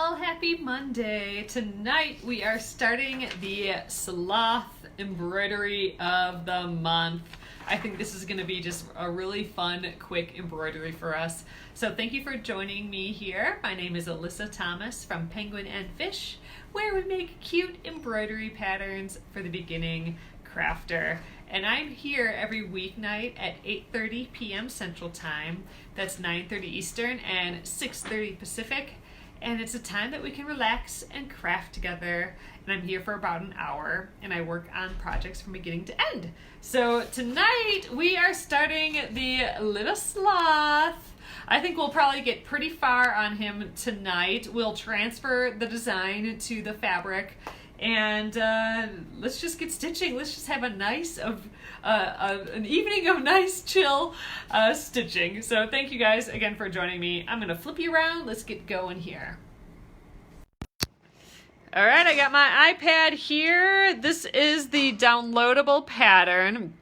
Well, happy Monday. Tonight we are starting the Sloth Embroidery of the Month. I think this is going to be just a really fun, quick embroidery for us. So thank you for joining me here. My name is Alyssa Thomas from Penguin and Fish, where we make cute embroidery patterns for the beginning crafter. And I'm here every weeknight at 8:30 p.m. Central Time. That's 9:30 Eastern and 6:30 Pacific. And it's a time that we can relax and craft together. And I'm here for about an hour, and I work on projects from beginning to end. So tonight we are starting the little sloth. I think we'll probably get pretty far on him tonight. We'll transfer the design to the fabric, and let's just get stitching. Let's just have a nice an evening of nice chill stitching. So thank you guys again for joining me. I'm gonna flip you around. Let's get going here. All right, I got my iPad here. This is the downloadable pattern.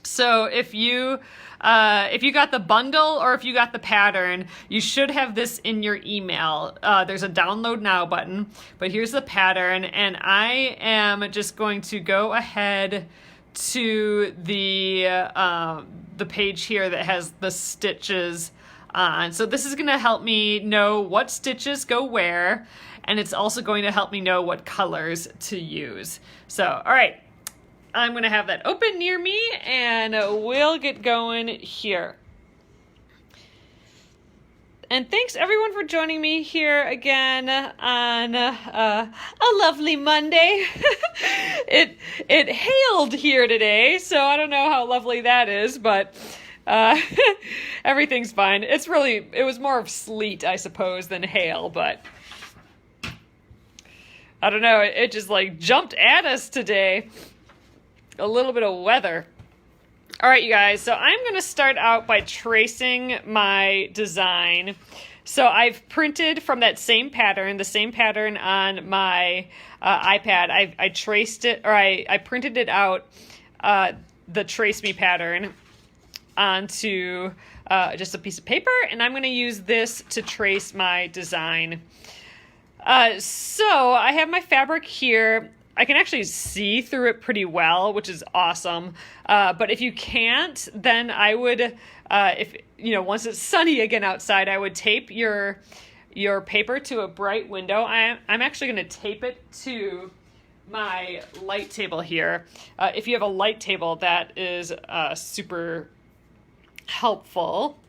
So if you got the bundle or if you got the pattern, you should have this in your email. There's a download now button, but here's the pattern, and I am just going to go ahead to the page here that has the stitches on. So this is going to help me know what stitches go where, and it's also going to help me know what colors to use. So, all right. I'm going to have that open near me, and we'll get going here. And thanks everyone for joining me here again on a lovely Monday. It hailed here today, so I don't know how lovely that is, but everything's fine. It was more of sleet, I suppose, than hail, but I don't know. It just like jumped at us today. A little bit of weather. All right, you guys, so I'm going to start out by tracing my design. So I've printed from that same pattern, the same pattern on my iPad. I traced it, or I printed it out, the Trace Me pattern, onto just a piece of paper, and I'm going to use this to trace my design. So I have my fabric here. I can actually see through it pretty well, which is awesome. But if you can't, then I would, once it's sunny again outside, I would tape your paper to a bright window. I'm actually going to tape it to my light table here. If you have a light table, that is super helpful.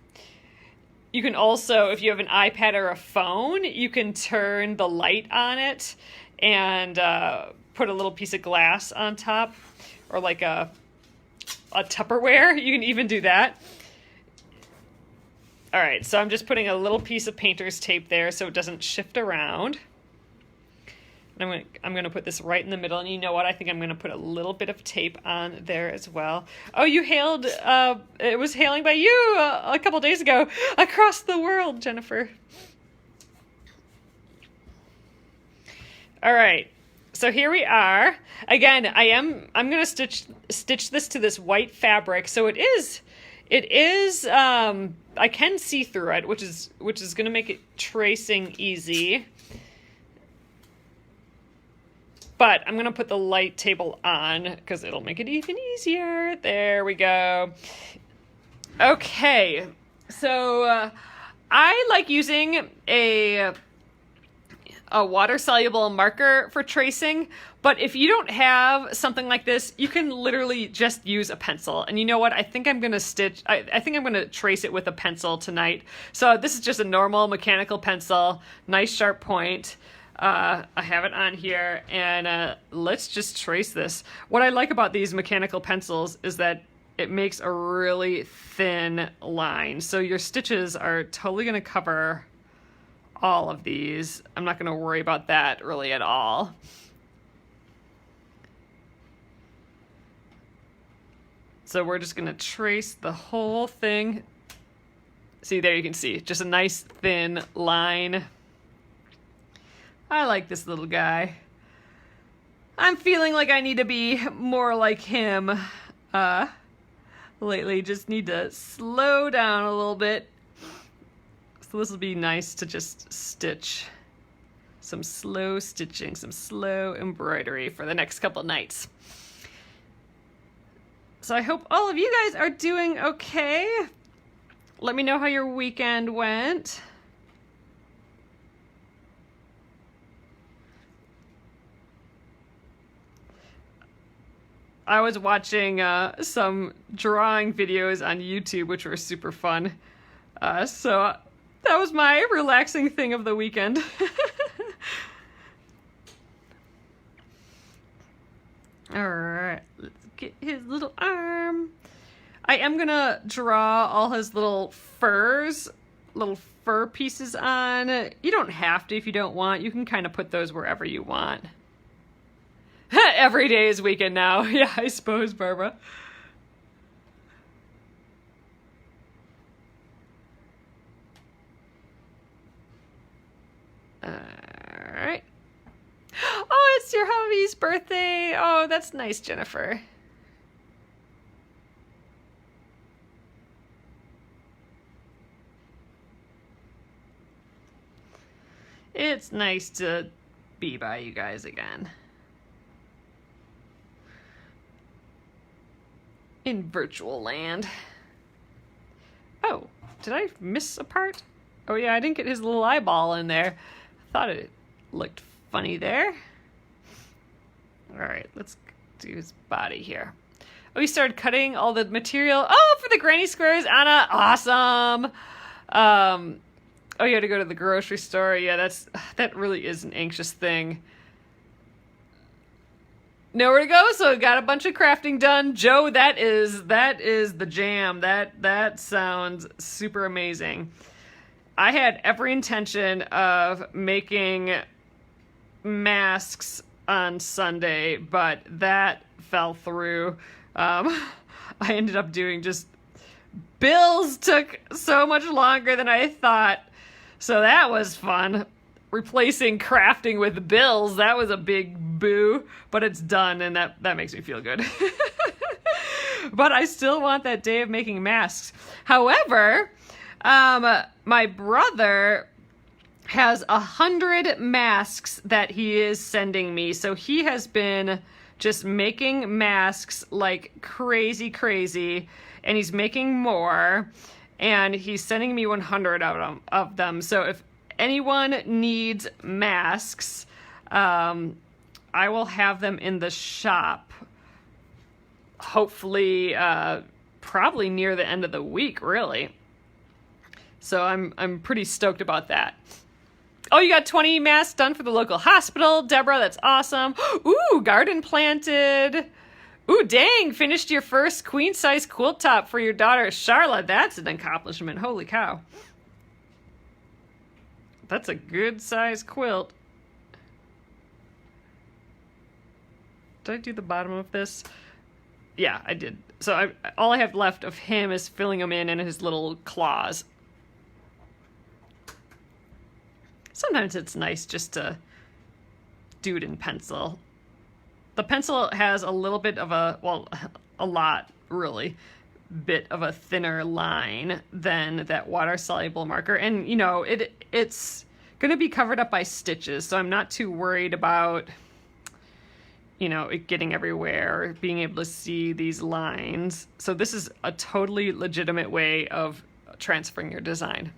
You can also, if you have an iPad or a phone, you can turn the light on it and put a little piece of glass on top, or like a Tupperware. You can even do that. All right, so I'm just putting a little piece of painter's tape there so it doesn't shift around. And I'm going to put this right in the middle, and you know what? I think I'm going to put a little bit of tape on there as well. Oh, you hailed, it was hailing by you a couple days ago across the world, Jennifer. All right. So here we are. Again, I'm going to stitch this to this white fabric. So it is I can see through it, which is going to make it tracing easy. But I'm going to put the light table on because it'll make it even easier. There we go. Okay. So I like using a water-soluble marker for tracing, but if you don't have something like this, you can literally just use a pencil. And you know what? I think I'm going to I think I'm going to trace it with a pencil tonight. So this is just a normal mechanical pencil, nice sharp point. I have it on here, and let's just trace this. What I like about these mechanical pencils is that it makes a really thin line. So your stitches are totally going to cover all of these. I'm not going to worry about that really at all. So we're just going to trace the whole thing. See, there you can see just a nice thin line. I like this little guy. I'm feeling like I need to be more like him lately. Just need to slow down a little bit. So this will be nice to just stitch some slow stitching, some slow embroidery for the next couple nights. So I hope all of you guys are doing okay. Let me know how your weekend went. I was watching some drawing videos on YouTube, which were super fun. So that was my relaxing thing of the weekend. All right, let's get his little arm. I am gonna draw all his little fur pieces on. You don't have to if you don't want. You can kind of put those wherever you want. Every day is weekend now. Yeah, I suppose, Barbara. Alright. Oh, it's your hubby's birthday. Oh, that's nice, Jennifer. It's nice to be by you guys again. In virtual land. Oh, did I miss a part? Oh yeah, I didn't get his little eyeball in there. I thought it looked funny there. All right, let's do his body here. Oh, we started cutting all the material. Oh, for the granny squares, Anna, awesome. Oh, you had to go to the grocery store. Yeah, that really is an anxious thing. Nowhere to go, so I got a bunch of crafting done. Joe, that is the jam. That sounds super amazing. I had every intention of making masks on Sunday, but that fell through. I ended up doing just bills. Took so much longer than I thought, so that was fun. Replacing crafting with bills, that was a big boo, but it's done, and that makes me feel good. But I still want that day of making masks. However, my brother has 100 masks that he is sending me, so he has been just making masks like crazy, and he's making more, and he's sending me 100 of them. So if anyone needs masks, I will have them in the shop, hopefully, probably near the end of the week, really. So I'm pretty stoked about that. Oh, you got 20 masks done for the local hospital, Deborah. That's awesome. Ooh, garden planted. Ooh, dang, finished your first queen-size quilt top for your daughter, Charlotte. That's an accomplishment. Holy cow. That's a good size quilt. Did I do the bottom of this? Yeah, I did. So all I have left of him is filling them in and his little claws. Sometimes it's nice just to do it in pencil. The pencil has a little bit of a lot, really, bit of a thinner line than that water-soluble marker. And, you know, it's going to be covered up by stitches, so I'm not too worried about, you know, it getting everywhere or being able to see these lines. So this is a totally legitimate way of transferring your design.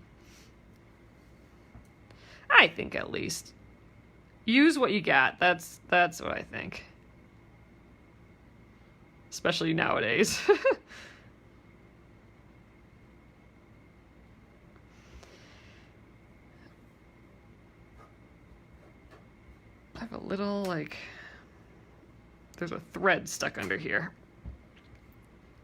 I think, at least. Use what you got. That's what I think. Especially nowadays. I have a little, there's a thread stuck under here.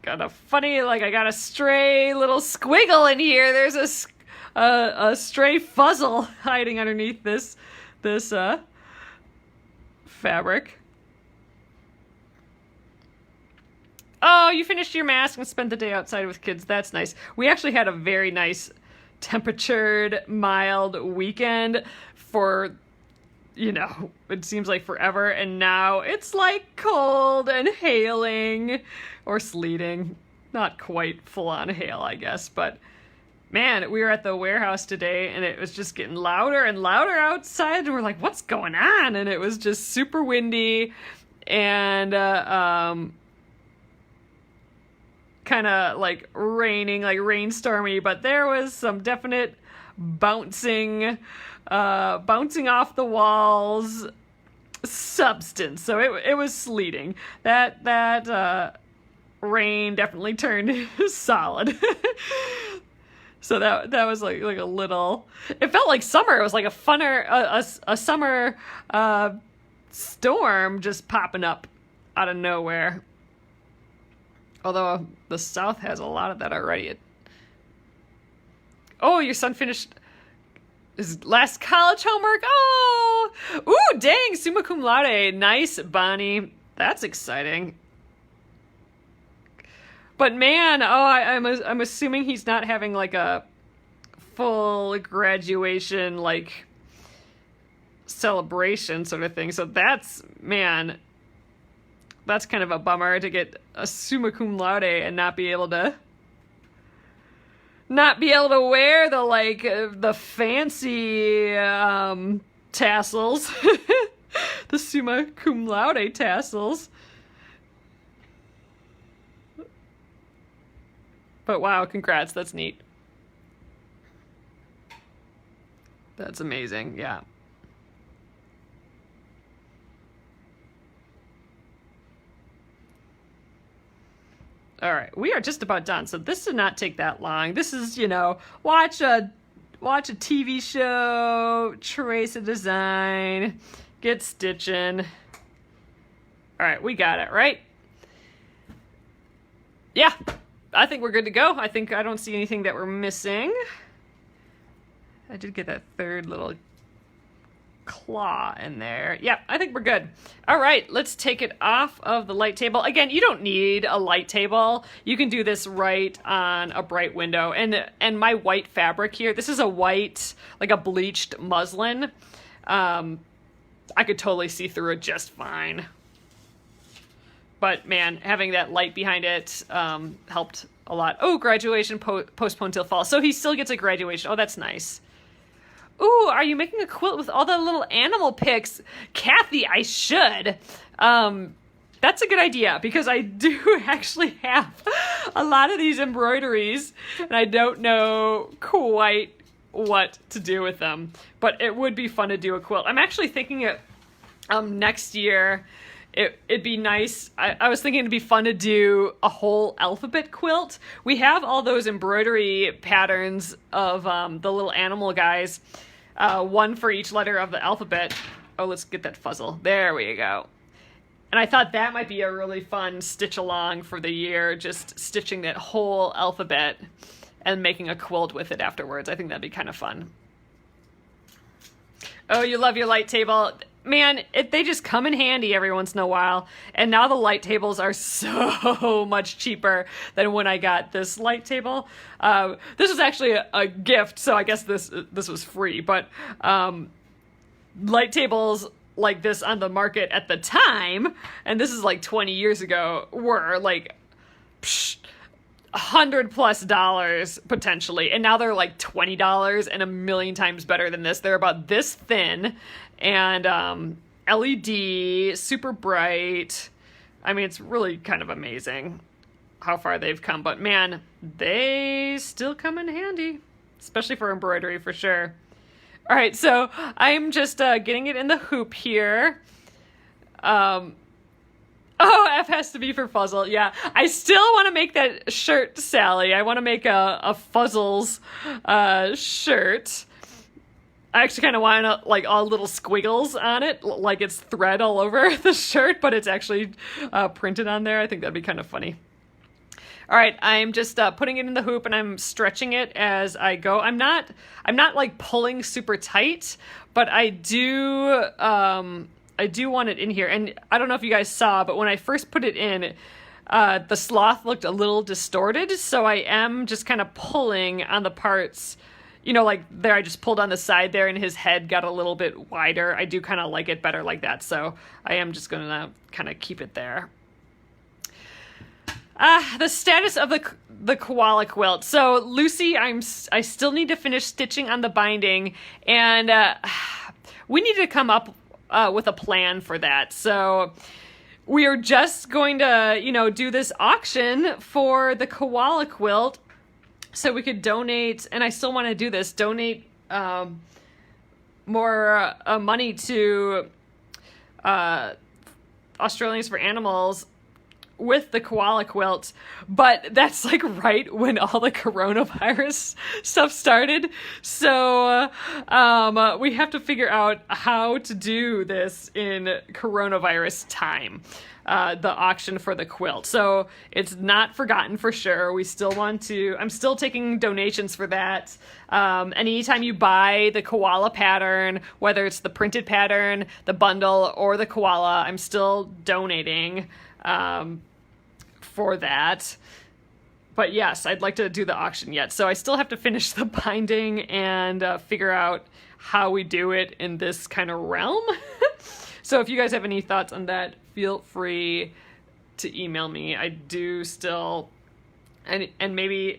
Got a funny, I got a stray little squiggle in here. There's a stray fuzzle hiding underneath this fabric. Oh, you finished your mask and spent the day outside with kids. That's nice. We actually had a very nice temperatured, mild weekend for, you know, it seems like forever, and now it's cold and hailing or sleeting. Not quite full on hail, I guess, but Man, we were at the warehouse today and it was just getting louder and louder outside, and we're like, what's going on? And it was just super windy and kind of like raining, like rainstormy, but there was some definite bouncing off the walls substance. So it was sleeting. That rain definitely turned solid. So that was like a little, it felt like summer. It was like a summer storm just popping up out of nowhere. Although the South has a lot of that already. Oh, your son finished his last college homework. Oh, ooh, dang, summa cum laude. Nice, Bonnie. That's exciting. But man, I'm assuming he's not having like a full graduation like celebration sort of thing. So that's kind of a bummer to get a summa cum laude and not be able to wear the fancy tassels, the summa cum laude tassels. But wow, congrats, that's neat. That's amazing, yeah. All right, we are just about done, so this did not take that long. This is, watch a TV show, trace a design, get stitching. All right, we got it, right? Yeah. I think we're good to go. I don't see anything that we're missing. I did get that third little claw in there. Yeah, I think we're good. All right, let's take it off of the light table. Again, you don't need a light table. You can do this right on a bright window. And my white fabric here, this is a white, like a bleached muslin. I could totally see through it just fine. But man, having that light behind it helped a lot. Oh, graduation postponed till fall. So he still gets a graduation. Oh, that's nice. Ooh, are you making a quilt with all the little animal pics? Kathy, I should. That's a good idea because I do actually have a lot of these embroideries and I don't know quite what to do with them. But it would be fun to do a quilt. I'm actually thinking next year it'd be nice. I was thinking it'd be fun to do a whole alphabet quilt. We have all those embroidery patterns of the little animal guys, one for each letter of the alphabet. Oh, let's get that fuzzle. There we go. And I thought that might be a really fun stitch along for the year, just stitching that whole alphabet and making a quilt with it afterwards. I think that'd be kind of fun. Oh, you love your light table. Man, they just come in handy every once in a while. And now the light tables are so much cheaper than when I got this light table. This was actually a gift, so I guess this was free. But light tables like this on the market at the time, and this is like 20 years ago, were like $100+ potentially, and now they're like $20 and a million times better than this. They're about this thin and LED, super bright. I mean, it's really kind of amazing how far they've come, but man, they still come in handy, especially for embroidery for sure. All right, so I'm just getting it in the hoop here. Oh, F has to be for fuzzle. Yeah, I still want to make that shirt, Sally. I want to make a fuzzles shirt. I actually kind of want like all little squiggles on it, like it's thread all over the shirt, but it's actually printed on there. I think that'd be kind of funny. All right, I'm just putting it in the hoop and I'm stretching it as I go. I'm not like pulling super tight, but I do want it in here. And I don't know if you guys saw, but when I first put it in, the sloth looked a little distorted. So I am just kind of pulling on the parts, like there, I just pulled on the side there and his head got a little bit wider. I do kind of like it better like that. So I am just going to kind of keep it there. The status of the koala quilt. So Lucy, I still need to finish stitching on the binding, and we need to come up with a plan for that. So we are just going to, do this auction for the koala quilt, so we could donate. And I still want to do this. Donate more money to Australians for Animals with the koala quilt, but that's like right when all the coronavirus stuff started. So we have to figure out how to do this in coronavirus time, the auction for the quilt. So it's not forgotten for sure. We still want to, I'm still taking donations for that. Anytime you buy the koala pattern, whether it's the printed pattern, the bundle, or the koala, I'm still donating for that. But yes, I'd like to do the auction yet. So I still have to finish the binding and figure out how we do it in this kind of realm. So if you guys have any thoughts on that, feel free to email me. I do still, and maybe,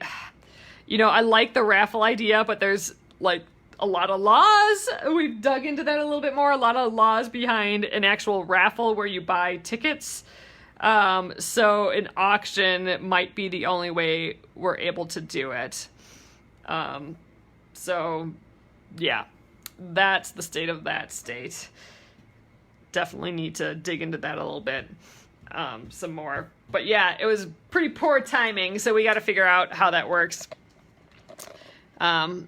I like the raffle idea, but there's like a lot of laws. We've dug into that a little bit more. A lot of laws behind an actual raffle where you buy tickets. So an auction might be the only way we're able to do it. So yeah, that's the state of that state. Definitely need to dig into that a little bit, some more. But yeah, it was pretty poor timing, so we got to figure out how that works. So,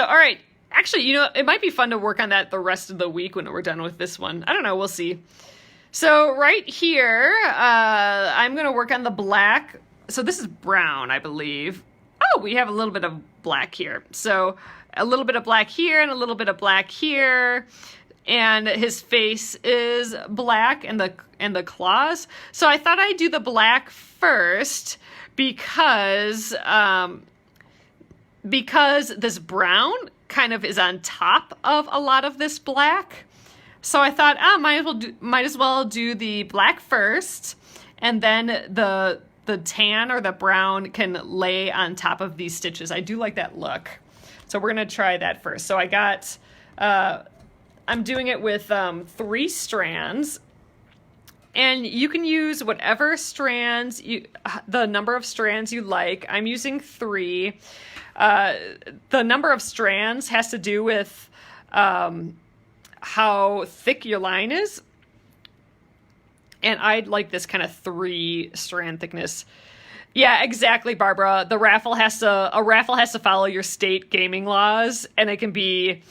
all right. Actually, it might be fun to work on that the rest of the week when we're done with this one. I don't know. We'll see. So right here, I'm going to work on the black. So this is brown, I believe. Oh, we have a little bit of black here. So a little bit of black here and a little bit of black here. And his face is black and the claws. So I thought I'd do the black first because this brown kind of is on top of a lot of this black. So I thought, might as well do the black first, and then the tan or the brown can lay on top of these stitches. I do like that look. So we're gonna try that first. So I got, I'm doing it with 3 strands, and you can use whatever strands, the number of strands you like. I'm using 3. The number of strands has to do with how thick your line is. And I'd like this kind of 3 strand thickness. Yeah, exactly, Barbara. A raffle has to follow your state gaming laws, and it can be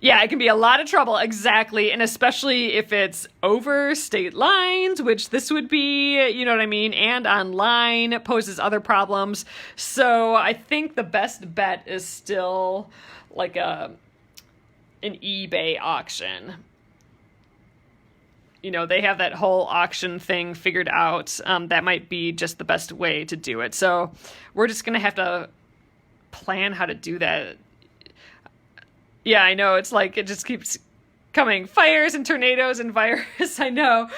a lot of trouble. Exactly. And especially if it's over state lines, which this would be, you know what I mean? And online poses other problems. So I think the best bet is still like an eBay auction. They have that whole auction thing figured out. That might be just the best way to do it. So we're just going to have to plan how to do that. Yeah, I know. It's like it just keeps coming. Fires and tornadoes and virus. I know.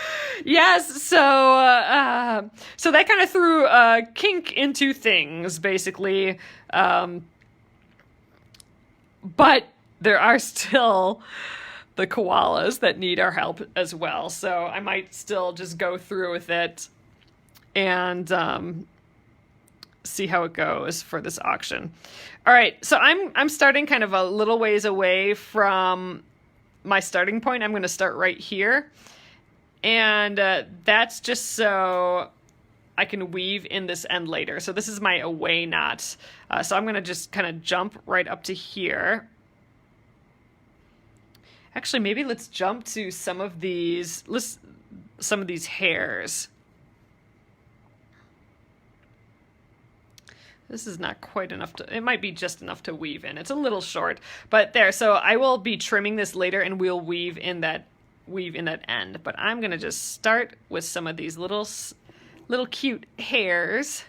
Yes. So that kind of threw a kink into things, basically. But there are still the koalas that need our help as well. So I might still just go through with it and see how it goes for this auction. All right, so I'm starting kind of a little ways away from my starting point. I'm going to start right here. And that's just so I can weave in this end later. So this is my away knot. So I'm going to just kind of jump right up to here. Actually, maybe let's jump to some of these hairs. This is not quite enough it might be just enough to weave in. It's a little short, but there. So I will be trimming this later and we'll weave in that end. But I'm going to just start with some of these little cute hairs.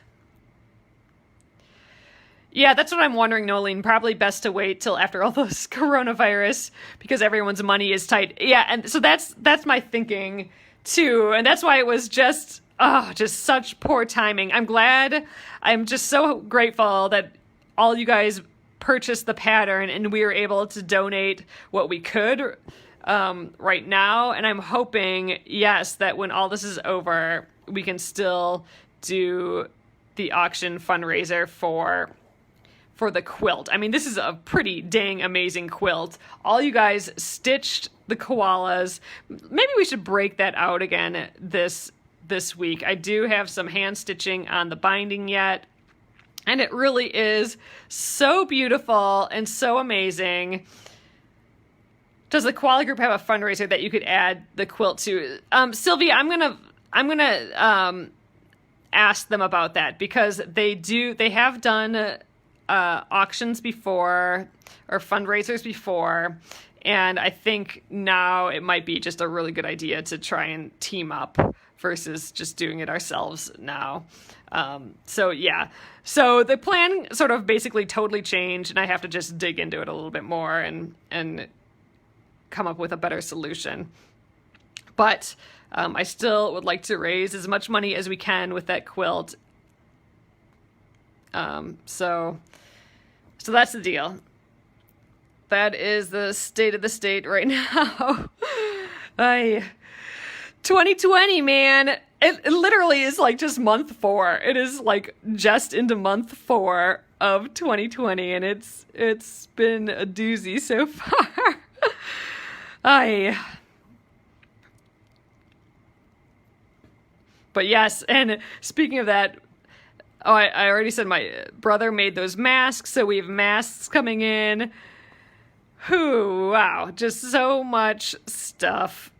Yeah, that's what I'm wondering, Nolene. Probably best to wait till after all those coronavirus because everyone's money is tight. Yeah, and so that's my thinking too. And that's why it was just oh, just such poor timing. I'm just so grateful that all you guys purchased the pattern and we were able to donate what we could right now. And I'm hoping, yes, that when all this is over, we can still do the auction fundraiser for the quilt. I mean, this is a pretty dang amazing quilt. All you guys stitched the koalas. Maybe we should break that out again this week. I do have some hand stitching on the binding yet, and it really is so beautiful and so amazing. Does the koala group have a fundraiser that you could add the quilt to? Sylvia, I'm gonna ask them about that, because they have done auctions before or fundraisers before, and I think now it might be just a really good idea to try and team up versus just doing it ourselves now. So the plan sort of basically totally changed, and I have to just dig into it a little bit more and come up with a better solution. But I still would like to raise as much money as we can with that quilt. So that's the deal. That is the state of the state right now. 2020, man. It literally is like just month 4. It is like just into month 4 of 2020, and it's been a doozy so far. But yes, and speaking of that, I already said my brother made those masks, so we have masks coming in. Whew, wow, just so much stuff.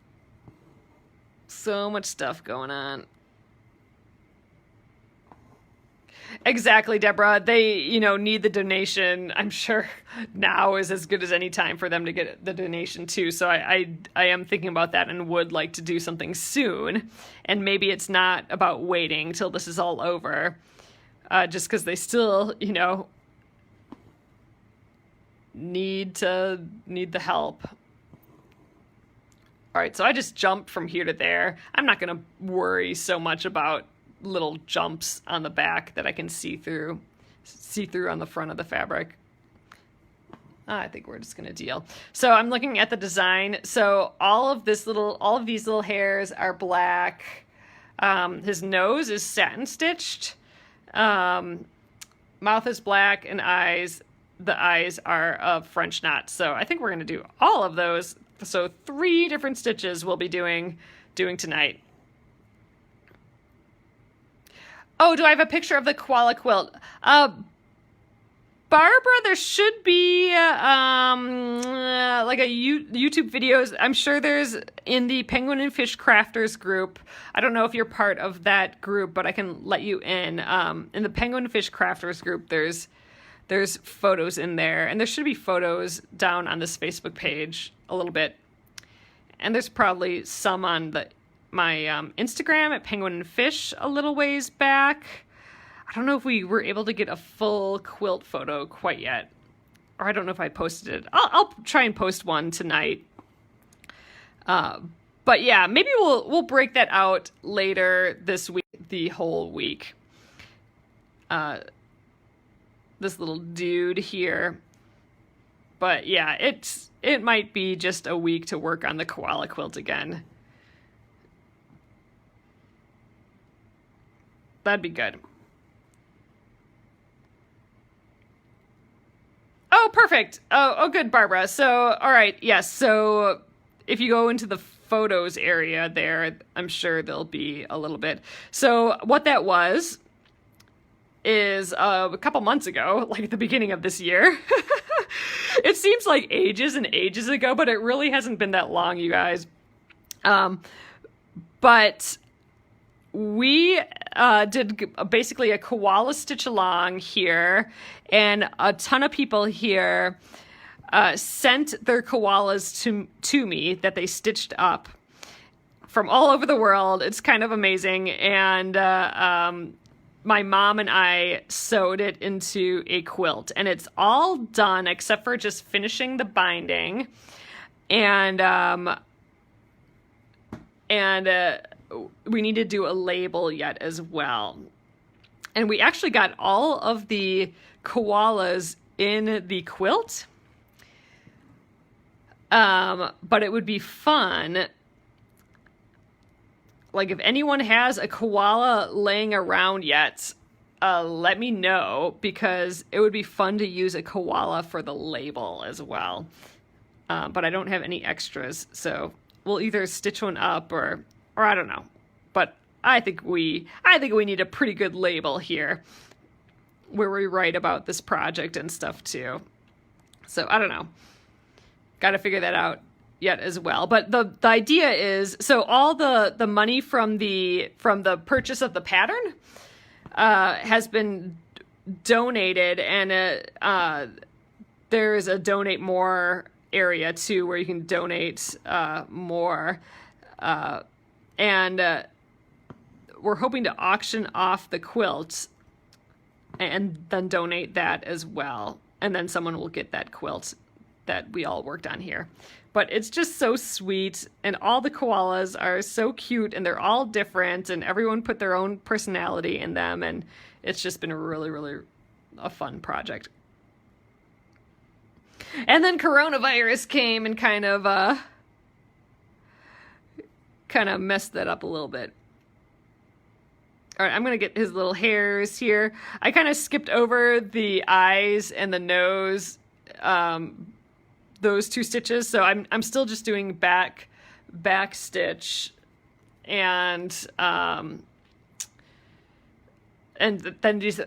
So much stuff going on. Exactly, Deborah. They, need the donation. I'm sure now is as good as any time for them to get the donation too. So I am thinking about that and would like to do something soon. And maybe it's not about waiting till this is all over. Just because they still, need the help. All right, so I just jumped from here to there. I'm not going to worry so much about little jumps on the back that I can see through on the front of the fabric. I think we're just going to deal. So I'm looking at the design. So all of these little hairs are black. His nose is satin stitched. Mouth is black, and the eyes are of French knot. So I think we're going to do all of those. So 3 different stitches we'll be doing tonight. Oh, do I have a picture of the koala quilt? Barbara, there should be like a YouTube videos. I'm sure there's in the Penguin and Fish Crafters group. I don't know if you're part of that group, but I can let you in. In the Penguin and Fish Crafters group, there's photos in there, and there should be photos down on this Facebook page a little bit. And there's probably some on my Instagram at Penguin and Fish a little ways back. I don't know if we were able to get a full quilt photo quite yet, or I don't know if I posted it. I'll try and post one tonight. But yeah, maybe we'll break that out later this week, the whole week. This little dude here. But yeah, it might be just a week to work on the koala quilt again. That'd be good. Oh, perfect. Oh, good, Barbara. So, all right, yes. So if you go into the photos area there, I'm sure there'll be a little bit. So what that was is a couple months ago, like at the beginning of this year. It seems like ages and ages ago, but it really hasn't been that long, you guys. But we did basically a koala stitch along here, and a ton of people here sent their koalas to me that they stitched up from all over the world. It's kind of amazing. And my mom and I sewed it into a quilt, and it's all done except for just finishing the binding. And we need to do a label yet as well. And we actually got all of the koalas in the quilt. But it would be fun, like if anyone has a koala laying around yet, let me know, because it would be fun to use a koala for the label as well. But I don't have any extras, so we'll either stitch one up or I don't know. But I think we need a pretty good label here where we write about this project and stuff too. So I don't know. Got to figure that out yet as well. But the idea is, so all the money from the purchase of the pattern has been donated, and there's a donate more area too where you can donate more, and we're hoping to auction off the quilt and then donate that as well, and then someone will get that quilt that we all worked on here. But it's just so sweet, and all the koalas are so cute, and they're all different, and everyone put their own personality in them, and it's just been a really, really a fun project. And then coronavirus came and kind of messed that up a little bit. All right, I'm going to get his little hairs here. I kind of skipped over the eyes and the nose, those two stitches. So I'm still just doing back stitch, and then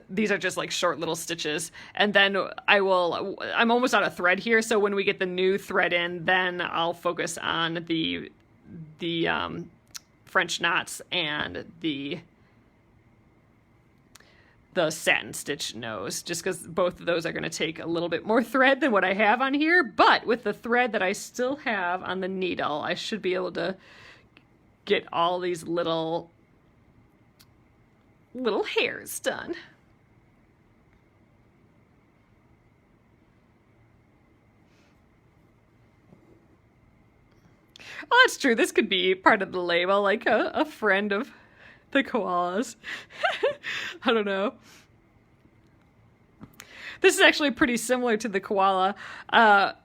these are just like short little stitches. And then I'm almost out of thread here. So when we get the new thread in, then I'll focus on the French knots and the satin stitch nose, just because both of those are going to take a little bit more thread than what I have on here. But with the thread that I still have on the needle, I should be able to get all these little hairs done. Oh, that's true. This could be part of the label, like a friend of the koalas. I don't know. This is actually pretty similar to the koala.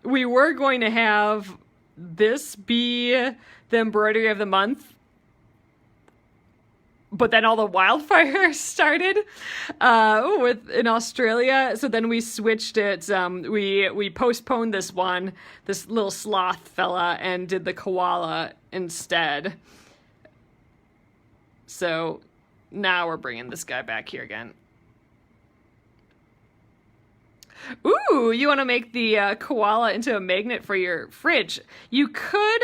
We were going to have this be the embroidery of the month, but then all the wildfires started in Australia. So then we switched it. We postponed this little sloth fella, and did the koala instead. So now we're bringing this guy back here again. Ooh, you want to make the koala into a magnet for your fridge. You could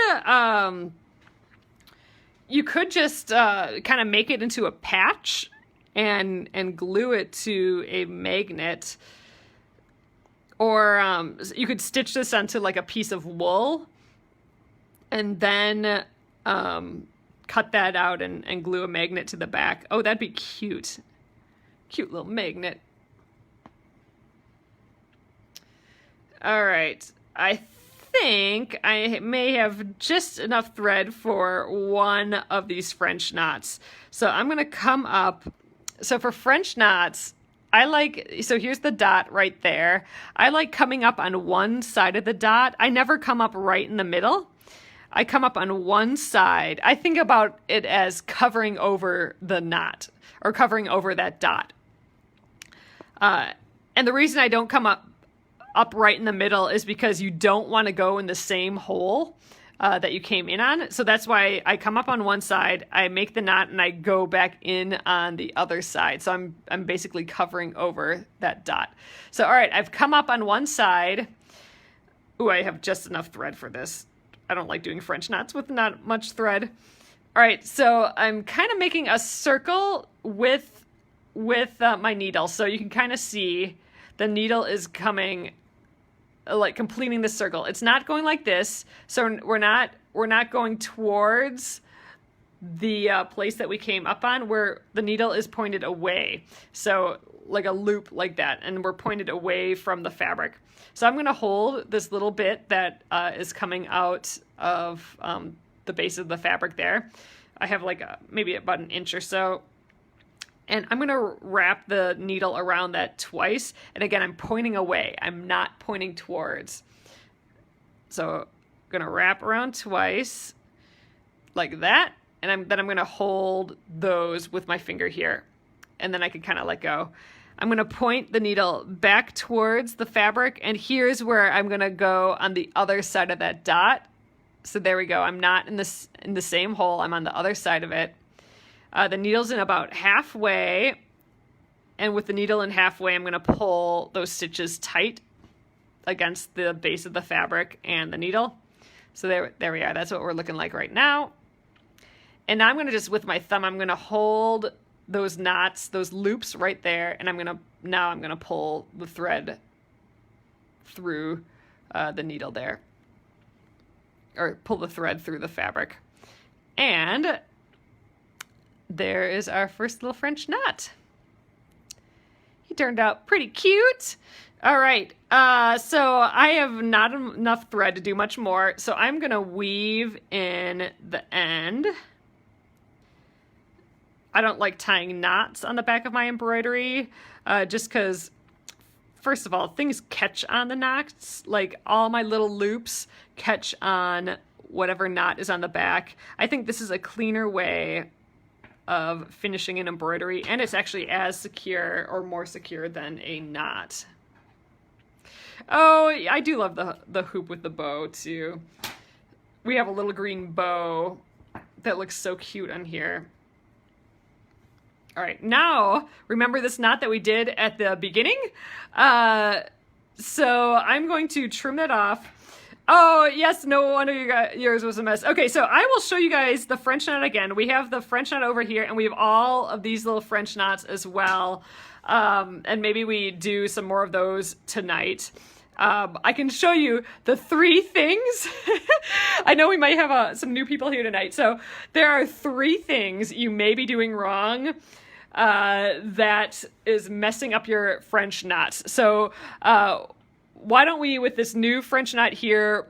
just kind of make it into a patch and glue it to a magnet. Or you could stitch this onto like a piece of wool and then cut that out and glue a magnet to the back. Oh, that'd be cute. Cute little magnet. All right. I think I may have just enough thread for one of these French knots. So I'm going to come up. So for French knots, so here's the dot right there. I like coming up on one side of the dot. I never come up right in the middle. I come up on one side. I think about it as covering over the knot, or covering over that dot. And the reason I don't come up right in the middle is because you don't want to go in the same hole that you came in on. So that's why I come up on one side, I make the knot, and I go back in on the other side. So I'm basically covering over that dot. So all right, I've come up on one side. Ooh, I have just enough thread for this. I don't like doing French knots with not much thread. All right, so I'm kind of making a circle with my needle. So you can kind of see the needle is coming, like completing the circle. It's not going like this. So we're not going towards the place that we came up on, where the needle is pointed away. So like a loop like that, and we're pointed away from the fabric. So I'm going to hold this little bit that is coming out of the base of the fabric there. I have like maybe about an inch or so. And I'm going to wrap the needle around that twice. And again, I'm pointing away. I'm not pointing towards. So I'm going to wrap around twice like that. And then I'm going to hold those with my finger here. And then I can kind of let go. I'm going to point the needle back towards the fabric. And here's where I'm going to go on the other side of that dot. So there we go. I'm not in the same hole. I'm on the other side of it. The needle's in about halfway, and with the needle in halfway, I'm going to pull those stitches tight against the base of the fabric and the needle. So there we are. That's what we're looking like right now. And now I'm going to just, with my thumb, I'm going to hold those knots, those loops right there, and I'm going to pull the thread through the needle there, or pull the thread through the fabric. And there is our first little French knot. He turned out pretty cute. All right, so I have not enough thread to do much more, so I'm going to weave in the end. I don't like tying knots on the back of my embroidery, just because, first of all, things catch on the knots. Like, all my little loops catch on whatever knot is on the back. I think this is a cleaner way of finishing an embroidery, and it's actually as secure or more secure than a knot. Oh, I do love the hoop with the bow too. We have a little green bow that looks so cute on here. All right, now remember this knot that we did at the beginning? So I'm going to trim that off. Oh, yes, no wonder yours was a mess. Okay, so I will show you guys the French knot again. We have the French knot over here, and we have all of these little French knots as well. And maybe we do some more of those tonight. I can show you the 3 things. I know we might have some new people here tonight. So there are 3 things you may be doing wrong that is messing up your French knots. So why don't we, with this new French knot here,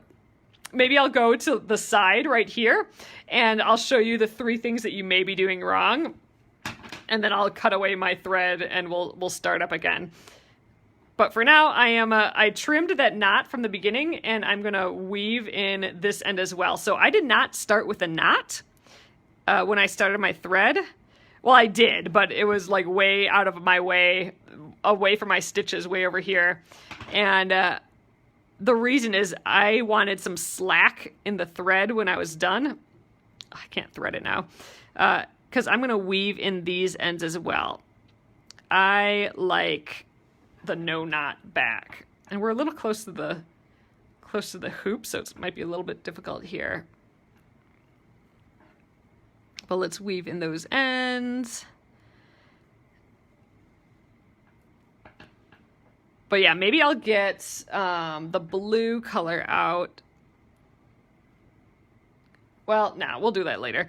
maybe I'll go to the side right here, and I'll show you the 3 things that you may be doing wrong, and then I'll cut away my thread and we'll start up again. But for now, I trimmed that knot from the beginning, and I'm gonna weave in this end as well. So I did not start with a knot when I started my thread. Well, I did, but it was like way out of my way, away from my stitches, way over here. And the reason is I wanted some slack in the thread when I was done. I can't thread it now, because I'm gonna weave in these ends as well. I like the no knot back, and we're a little close to the hoop, so it might be a little bit difficult here. But let's weave in those ends. But yeah, maybe I'll get the blue color out. Well, no, we'll do that later.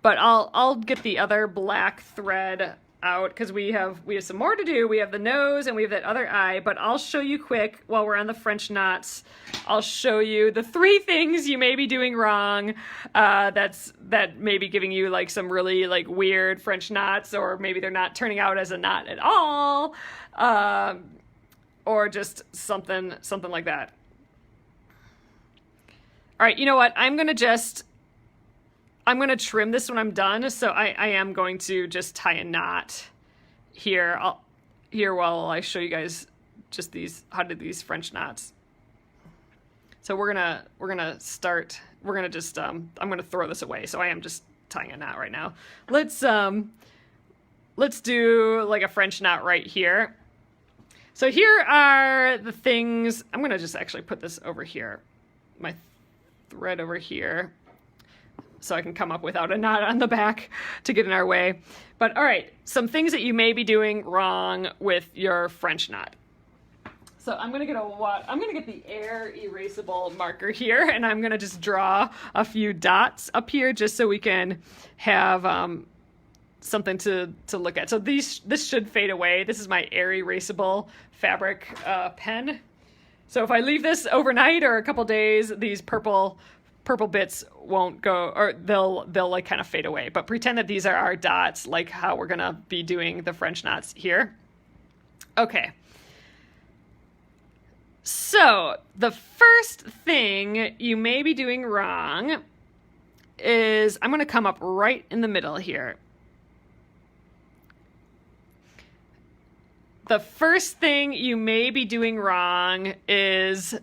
But I'll get the other black thread out, because we have some more to do. We have the nose and we have that other eye, but I'll show you quick while we're on the French knots. I'll show you the 3 things you may be doing wrong. That may be giving you like some really like weird French knots, or maybe they're not turning out as a knot at all, or just something like that. All right, you know what? I'm gonna trim this when I'm done, so I am going to just tie a knot here. While I show you guys just how to do these French knots. So we're gonna start. We're gonna just I'm gonna throw this away. So I am just tying a knot right now. Let's do like a French knot right here. So here are the things. I'm gonna just actually put this over here, my thread over here, so I can come up without a knot on the back to get in our way. But all right, some things that you may be doing wrong with your French knot. So I'm gonna get the air erasable marker here, and I'm gonna just draw a few dots up here just so we can have something to look at. So this should fade away. This is my air erasable fabric pen. So if I leave this overnight or a couple days, these purple purple bits won't go, or they'll like kind of fade away. But pretend that these are our dots, like how we're gonna be doing the French knots here. Okay. So the first thing you may be doing wrong is, I'm gonna come up right in the middle here. The first thing you may be doing wrong is,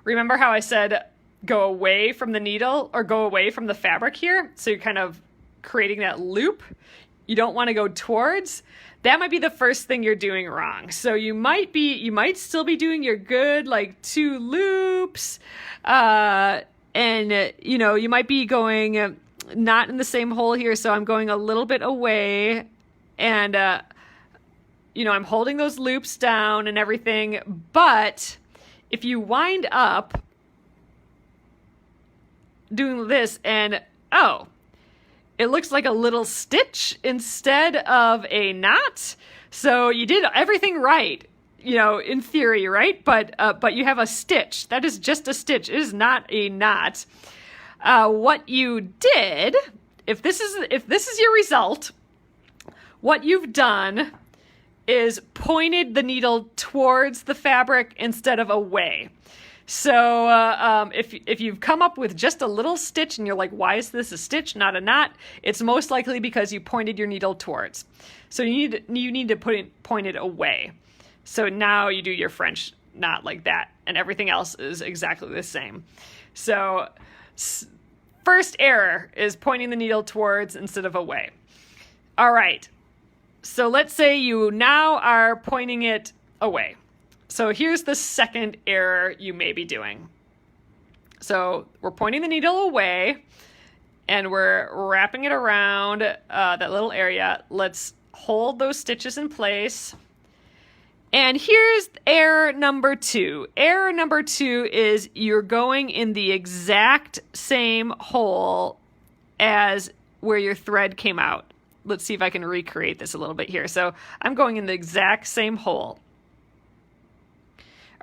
remember how I said go away from the needle or go away from the fabric here? So you're kind of creating that loop. You don't want to go towards. That might be the first thing you're doing wrong. So you might still be doing your good, like 2 loops. And, you might be going not in the same hole here. So I'm going a little bit away and, I'm holding those loops down and everything. But if you wind up doing this and, it looks like a little stitch instead of a knot. So you did everything right, in theory, right? But you have a stitch. That is just a stitch. It is not a knot. What you did, if this is your result, what you've done is pointed the needle towards the fabric instead of away. So if you've come up with just a little stitch and you're like, why is this a stitch, not a knot? It's most likely because you pointed your needle towards. So you need to point it away. So now you do your French knot like that, and everything else is exactly the same. So first error is pointing the needle towards instead of away. All right. So let's say you now are pointing it away. So here's the second error you may be doing. So we're pointing the needle away and we're wrapping it around that little area. Let's hold those stitches in place. And here's error number 2. Error number 2 is you're going in the exact same hole as where your thread came out. Let's see if I can recreate this a little bit here. So I'm going in the exact same hole.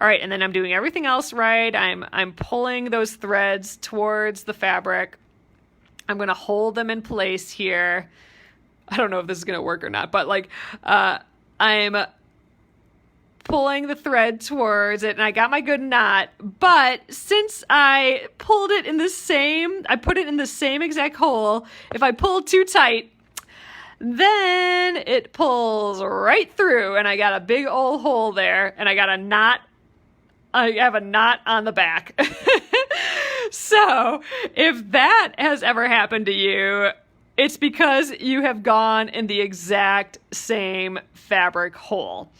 All right, and then I'm doing everything else right. I'm pulling those threads towards the fabric. I'm going to hold them in place here. I don't know if this is going to work or not, but I'm pulling the thread towards it, and I got my good knot. But since I put it in the same exact hole, if I pull too tight, then it pulls right through, and I got a big old hole there, and I got a knot. I have a knot on the back. So if that has ever happened to you, it's because you have gone in the exact same fabric hole.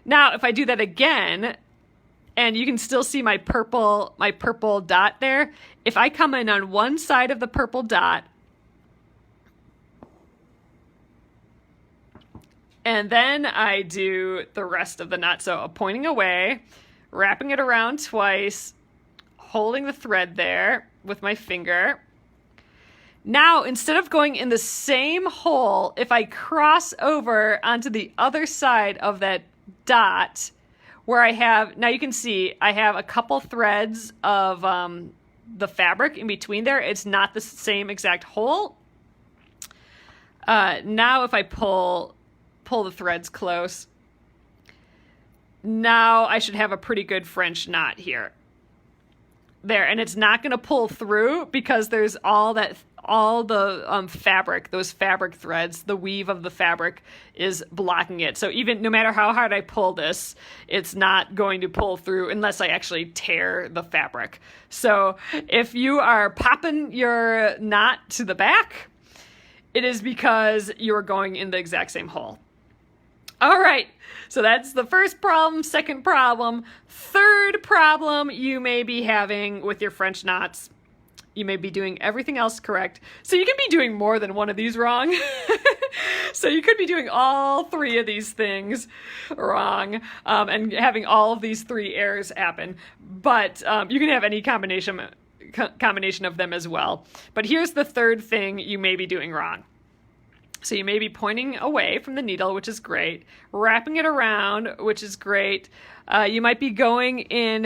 Now, if I do that again, and you can still see my purple dot there, if I come in on one side of the purple dot, and then I do the rest of the knot. So pointing away, wrapping it around twice, holding the thread there with my finger. Now, instead of going in the same hole, if I cross over onto the other side of that dot, where I have, now you can see I have a couple threads of the fabric in between there. It's not the same exact hole. Now if I pull the threads close, now I should have a pretty good French knot here. There, and it's not going to pull through because there's all the fabric, those fabric threads, the weave of the fabric is blocking it. So even no matter how hard I pull this, it's not going to pull through unless I actually tear the fabric. So if you are popping your knot to the back, it is because you're going in the exact same hole. All right, so that's the first problem, second problem. Third problem you may be having with your French knots. You may be doing everything else correct. So you can be doing more than one of these wrong. So you could be doing all 3 of these things wrong and having all of these 3 errors happen. But you can have any combination of them as well. But here's the third thing you may be doing wrong. So you may be pointing away from the needle, which is great, wrapping it around, which is great. You might be going in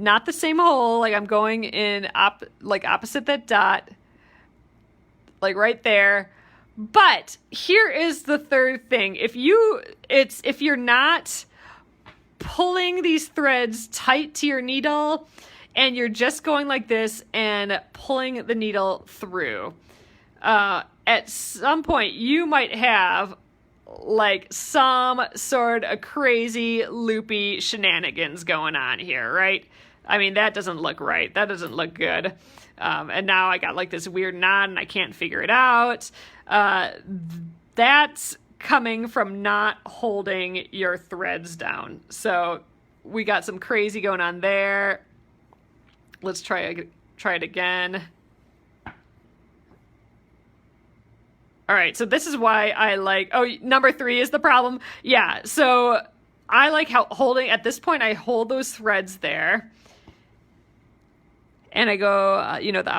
not the same hole, like I'm going in opposite that dot, like right there. But here is the third thing. If you're not pulling these threads tight to your needle and you're just going like this and pulling the needle through, at some point you might have like some sort of crazy loopy shenanigans going on here, right? I mean, that doesn't look right. That doesn't look good. And now I got like this weird knot and I can't figure it out. That's coming from not holding your threads down. So we got some crazy going on there. Let's try it again. All right, so this is why I like, number 3 is the problem. Yeah, so I like how at this point, I hold those threads there. And I go, the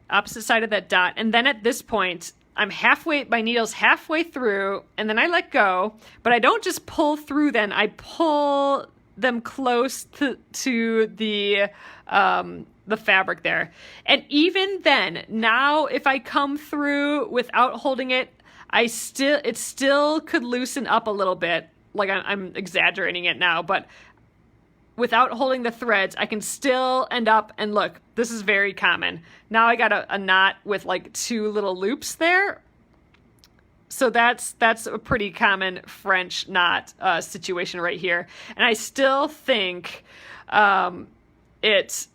opposite side of that dot. And then at this point, my needle's halfway through, and then I let go. But I don't just pull through then, I pull them close to the fabric there. And even then, now if I come through without holding it, it still could loosen up a little bit. Like I'm exaggerating it now, but without holding the threads, I can still end up, and look, this is very common. Now I got a knot with like 2 little loops there. So that's a pretty common French knot situation right here. And I still think it's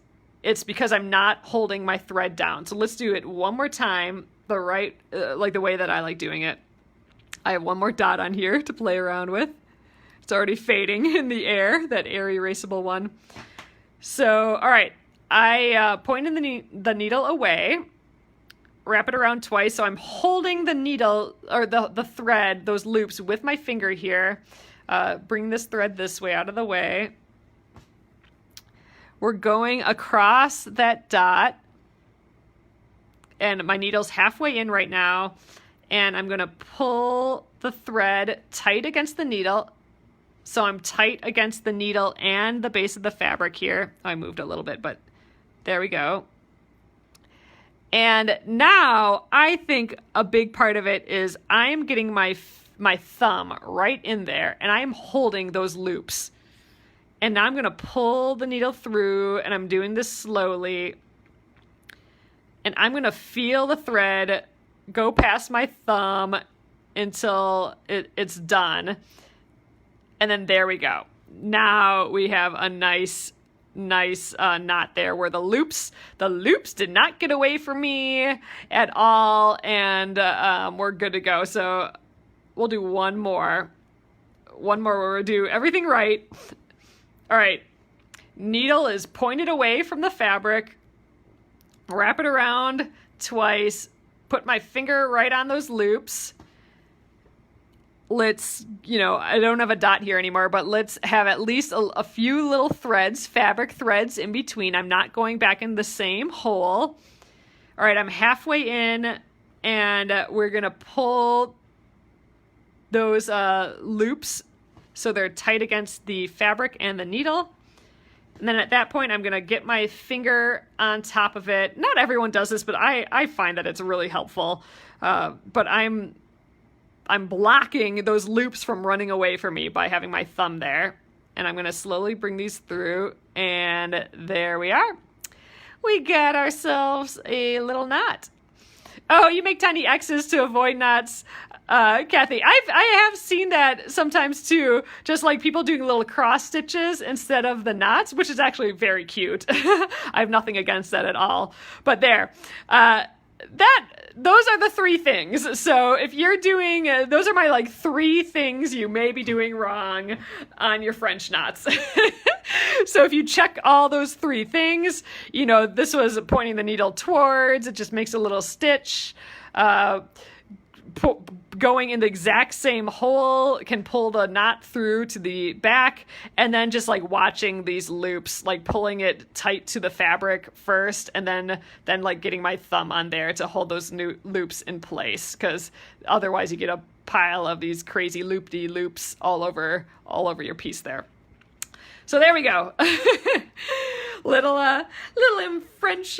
because I'm not holding my thread down. So let's do it one more time, like the way that I like doing it. I have one more dot on here to play around with. It's already fading in the air, that air erasable one. So, all right, I point the needle away, wrap it around twice. So I'm holding the needle, or the thread, those loops with my finger here. Bring this thread this way, out of the way. We're going across that dot, and my needle's halfway in right now, and I'm going to pull the thread tight against the needle. So I'm tight against the needle and the base of the fabric here. I moved a little bit, but there we go. And now I think a big part of it is I'm getting my thumb right in there, and I'm holding those loops. And now I'm going to pull the needle through, and I'm doing this slowly. And I'm going to feel the thread go past my thumb until it's done. And then there we go. Now we have a nice knot there where the loops did not get away from me at all. And we're good to go. So we'll do one more where we'll do everything right. All right, needle is pointed away from the fabric, wrap it around twice, put my finger right on those loops. Let's, I don't have a dot here anymore, but let's have at least a few little threads, fabric threads in between. I'm not going back in the same hole. All right, I'm halfway in, and we're going to pull those loops so they're tight against the fabric and the needle. And then at that point, I'm going to get my finger on top of it. Not everyone does this, but I find that it's really helpful. But I'm blocking those loops from running away from me by having my thumb there. And I'm going to slowly bring these through. And there we are. We got ourselves a little knot. Oh, you make tiny X's to avoid knots. Kathy, I have seen that sometimes too, just like people doing little cross stitches instead of the knots, which is actually very cute. I have nothing against that at all. But there, those are the 3 things. So if you're doing, those are my 3 things you may be doing wrong on your French knots. So if you check all those 3 things, this was pointing the needle towards, it just makes a little stitch. going in the exact same hole, can pull the knot through to the back, and then just like watching these loops, like pulling it tight to the fabric first, and then like getting my thumb on there to hold those new loops in place, because otherwise you get a pile of these crazy loop-de-loops all over your piece there. So there we go. little French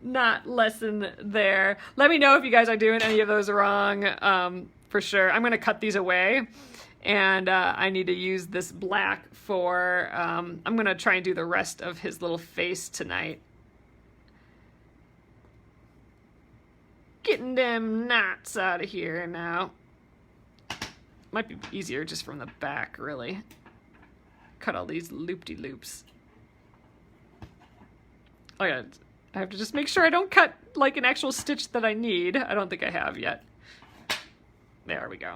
knot lesson there. Let me know if you guys are doing any of those wrong, for sure. I'm going to cut these away, and I need to use this black for, I'm going to try and do the rest of his little face tonight. Getting them knots out of here now. Might be easier just from the back, really. Cut all these loop-de-loops. Oh yeah, I have to just make sure I don't cut like an actual stitch that I need. I don't think I have yet. There we go.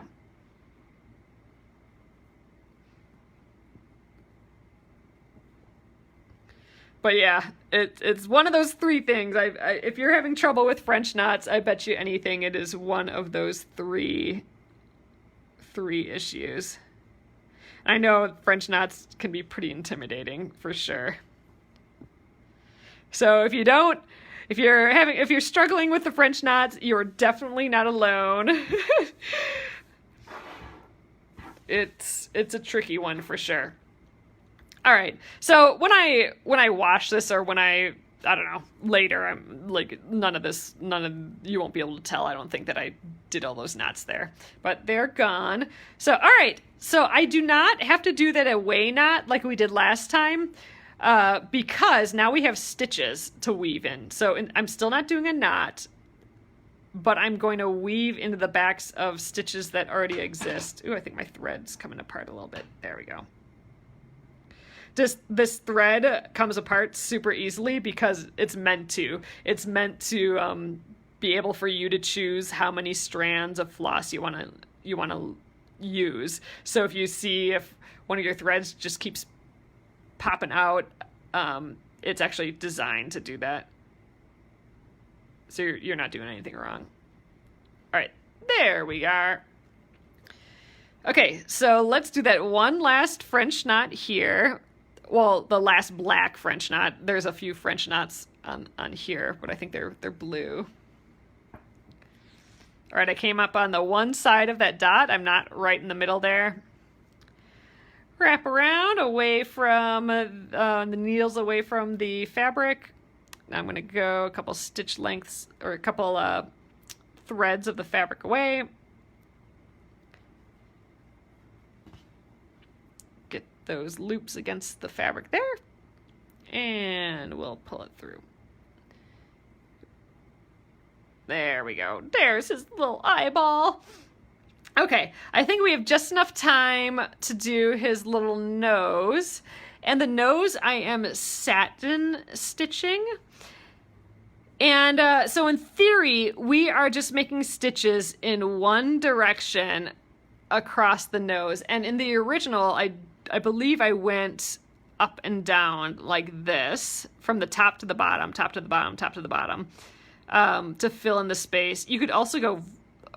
But yeah, it's one of those three things. If you're having trouble with French knots, I bet you anything it is one of those three issues. I know French knots can be pretty intimidating for sure. So if you're struggling with the French knots, you're definitely not alone. It's a tricky one for sure. All right. So when I wash this, or when I don't know, later, I'm like, none of you won't be able to tell, I don't think, that I did all those knots there, but they're gone. So, all right. So I do not have to do that away knot like we did last time, because now we have stitches to weave in. So I'm still not doing a knot, but I'm going to weave into the backs of stitches that already exist. Ooh, I think my thread's coming apart a little bit. There we go. This thread comes apart super easily because it's meant to. It's meant to be able for you to choose how many strands of floss you want to use. So if you see if one of your threads just keeps popping out, it's actually designed to do that. So you're not doing anything wrong. All right, there we are. Okay, so let's do that one last French knot here. Well, the last black French knot. There's a few French knots on here, but I think they're blue. All right, I came up on the one side of that dot. I'm not right in the middle there. Wrap around away from the needles, away from the fabric. Now I'm going to go a couple stitch lengths, or a couple threads of the fabric away. Get those loops against the fabric there, and we'll pull it through. There we go. There's his little eyeball. Okay, I think we have just enough time to do his little nose. And the nose I am satin stitching. And so in theory, we are just making stitches in one direction across the nose. And in the original, I believe I went up and down like this, from the top to the bottom, top to the bottom, top to the bottom, to fill in the space. You could also go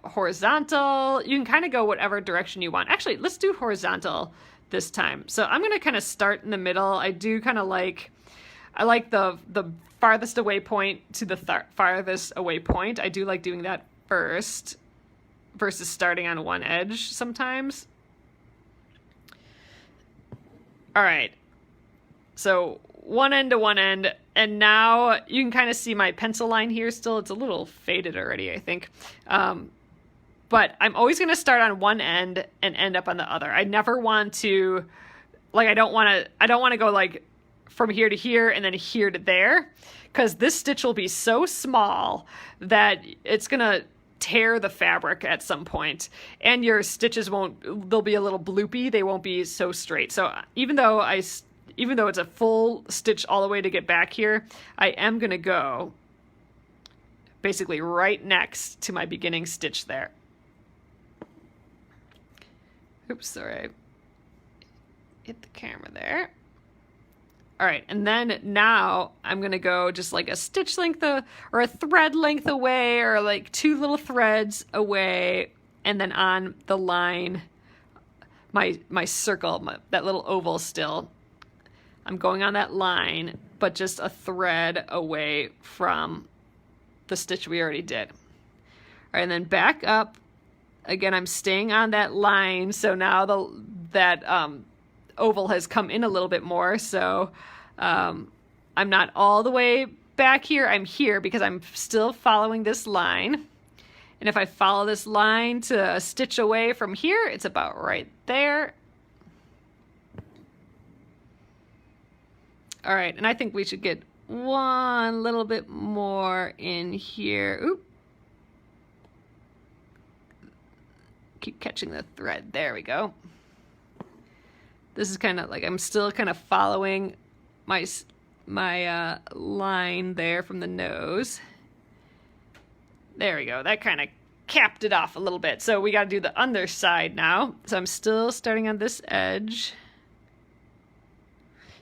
horizontal. You can kind of go whatever direction you want. Actually, let's do horizontal this time. So I'm going to kind of start in the middle. I do kind of like, I like the farthest away point to the farthest away point. I do like doing that first versus starting on one edge sometimes. All right. So one end to one end. And now you can kind of see my pencil line here still. It's a little faded already, I think. But I'm always going to start on one end and end up on the other. I never want to, like, I don't want to go like from here to here and then here to there, because this stitch will be so small that it's going to tear the fabric at some point, and your stitches they'll be a little bloopy. They won't be so straight. So even though it's a full stitch all the way to get back here, I am going to go basically right next to my beginning stitch there. Oops, sorry. Hit the camera there. All right, and then now I'm gonna go just like a stitch length or a thread length away, or like 2 little threads away, and then on the line, my circle, that little oval still, I'm going on that line, but just a thread away from the stitch we already did. All right, and then back up. Again, I'm staying on that line, so now that oval has come in a little bit more, so I'm not all the way back here. I'm here because I'm still following this line. And if I follow this line to a stitch away from here, it's about right there. All right, and I think we should get one little bit more in here. Oop. Keep catching the thread. There we go. This is kind of like, I'm still kind of following my line there from the nose. There we go. That kind of capped it off a little bit. So we got to do the underside now. So I'm still starting on this edge.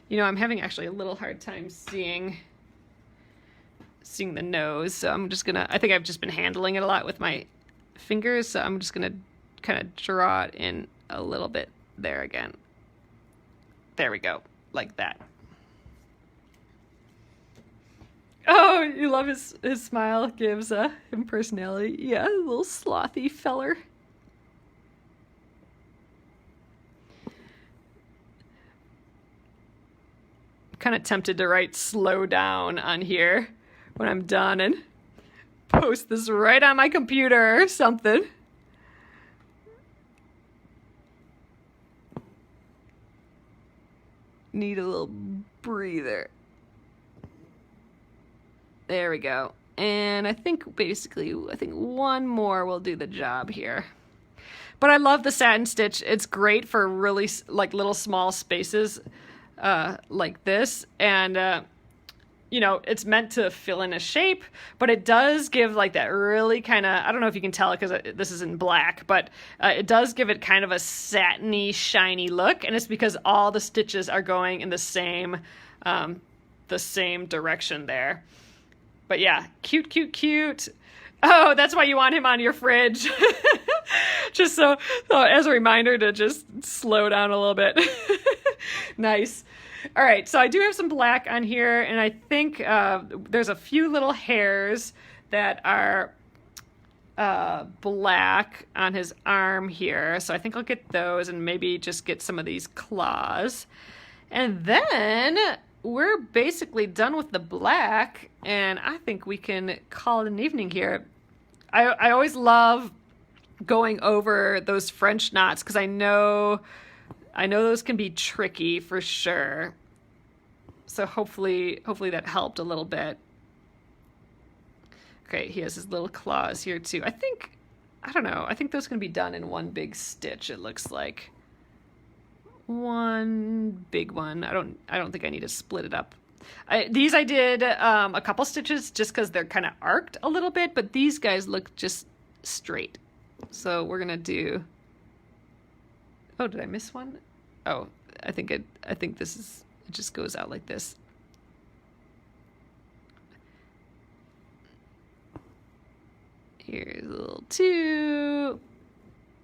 You know, I'm having actually a little hard time seeing the nose. So I'm just gonna, I think I've just been handling it a lot with my fingers. So I'm just gonna kind of draw it in a little bit there again. There we go, like that. Oh, you love his smile, gives him personality. Yeah, a little slothy feller. I'm kind of tempted to write slow down on here when I'm done and post this right on my computer or something. Need a little breather. There we go. And I think basically, one more will do the job here. But I love the satin stitch. It's great for really like little small spaces like this. And, you know, it's meant to fill in a shape, but it does give like that really kind of, I don't know if you can tell it because this is in black, but it does give it kind of a satiny, shiny look. And it's because all the stitches are going in the same direction there. But yeah, cute, cute, cute. Oh, that's why you want him on your fridge. Just so as a reminder to just slow down a little bit. Nice. All right, so I do have some black on here, and I think there's a few little hairs that are black on his arm here. So I think I'll get those and maybe just get some of these claws. And then we're basically done with the black, and I think we can call it an evening here. I always love going over those French knots because I know those can be tricky for sure. So hopefully that helped a little bit. Okay, he has his little claws here too. I think those can be done in one big stitch, it looks like. One big one. I don't think I need to split it up. These I did a couple stitches just because they're kind of arced a little bit, but these guys look just straight. So we're gonna do. Oh, did I miss one? Oh, I think this is. It just goes out like this. Here's a little two,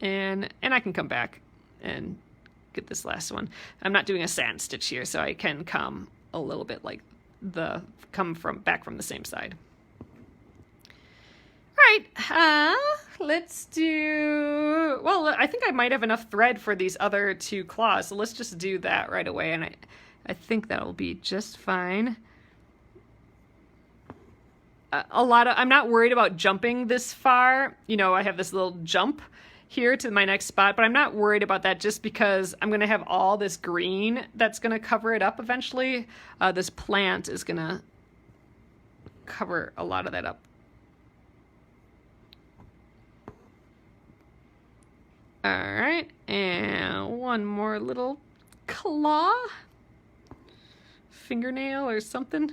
and I can come back and get this last one. I'm not doing a satin stitch here, so I can come a little bit like back from the same side. All right, let's do, well, I think I might have enough thread for these other two claws, so let's just do that right away, and I think that'll be just fine. I'm not worried about jumping this far. You know, I have this little jump here to my next spot, but I'm not worried about that just because I'm going to have all this green that's going to cover it up eventually. This plant is going to cover a lot of that up. All right, and one more little claw, fingernail or something.